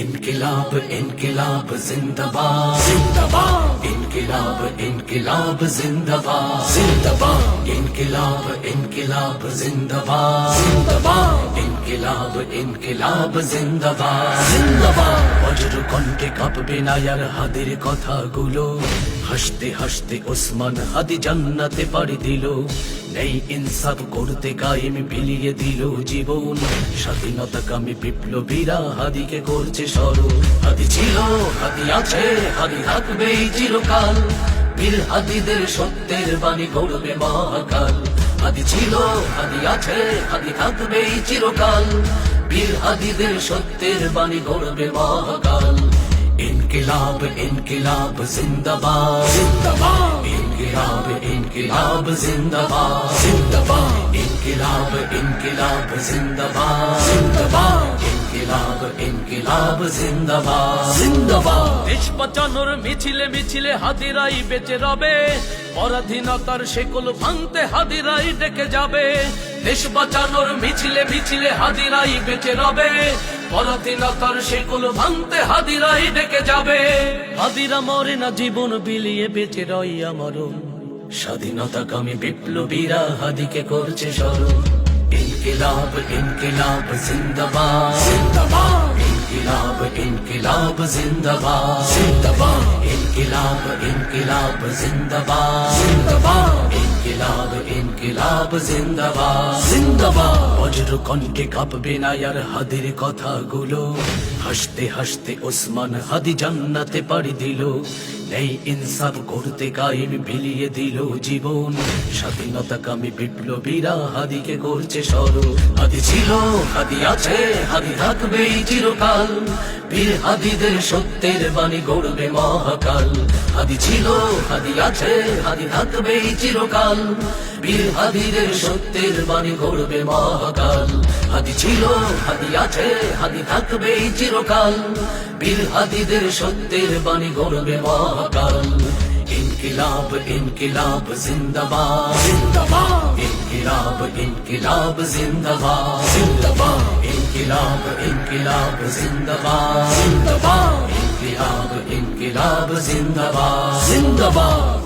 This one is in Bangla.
इनकिलाब इनकिलाब जिंदाबाद जिंदाबाद इनकिलाब इनकिलाब जिंदाबाद जिंदाबाद इनकिलाब इनकिलाब जिंदाबाद जिंदाबाद इनकिलाब इनकिलाब जिंदाबाद जिंदाबाद বজ্র কণ্ঠে কাঁপবে না আর হাদির কথাগুলো হাসতে হাসতে ওসমান হাদি জান্নাতে পাড়ি দিল নেই ইনসাফ করতে কায়েম বিলিয়ে দিল জীবন স্বাধীনতাকামী বিপ্লবীরা হাদিকে করছে স্মরণ হাদি ছিল হাদি আছে হাদি থাকবে চিরকাল বীর হাদিদের সত্যের বাণী গৌরবে মহাকাল হাদি ছিল হাদি আছে হাদি থাকবে চিরকাল বীর হাদিদের সত্যের বাণী গৌরবে মহাকাল इनकिलाब इनकिलाब जिंदाबाद जिंदाबाद इनकिलाब इनकिलाब जिंदाबाद जिंदाबाद इनकिलाब इनकिलाब जिंदाबाद जिंदाबाद इनकिलाब इनकिलाब जिंदाबाद जिंदाबाद দেশ বাঁচানোর মিছিলে মিছিলে হাদিরাই বেঁচে রবে পরাধীনতার শেকল ভাঙতে হাদিরাই ডেকে যাবে দেশ বাঁচানোর মিছিলে মিছিলে হাদিরাই বেঁচে রবে পরাধীনতার শেকল ভাঙতে হাদিরাই ডেকে যাবে হাদিরা মরে না জীবন বিলিয়ে বেঁচে রই আমরণ স্বাধীনতাকামী বিপ্লবীরা হাদিকে করছে স্মরণ इनकिलाब इनकिलाब जिंदाबाद जिंदाबाद इनकिलाब इनकिलाब जिंदाबाद जिंदाबाद इनकिलाब इनकिलाब जिंदाबाद जिंदाबाद इनकिलाब इनकिलाब जिंदाबाद जिंदाबाद বজ্র কণ্ঠে কাঁপবে না আর হাদির কথাগুলো হাসতে হাসতে ওসমান হাদি জান্নাতে পাড়ি দিল নেই ইনসাফ করতে কায়েম বিলিয়ে দিল জীবন স্বাধীনতাকামী বিপ্লবীরা হাদিকে করছে স্মরণ হাদি ছিল হাদি আছে হাদি থাকবে চিরকাল বীর হাদিদের সত্যের বাণী গৌরবে মহাকাল হাদি ছিল হাদি আছে হাদি থাকবে চিরকাল বীর হাদিদের সত্যের বাণী গৌরবে মহাকাল হাদি ছিল হাদি আছে হাদি থাকবে চিরকাল বীর হাদিদের সত্যের বাণী গৌরবে মহাকাল इनकिलाब इनकिलाब जिंदाबाद जिंदाबाद इनकिलाब इनकिलाब जिंदाबाद जिंदाबाद इनकिलाब इनकिलाब जिंदाबाद जिंदाबाद इनकिलाब इनकिलाब जिंदाबाद जिंदाबाद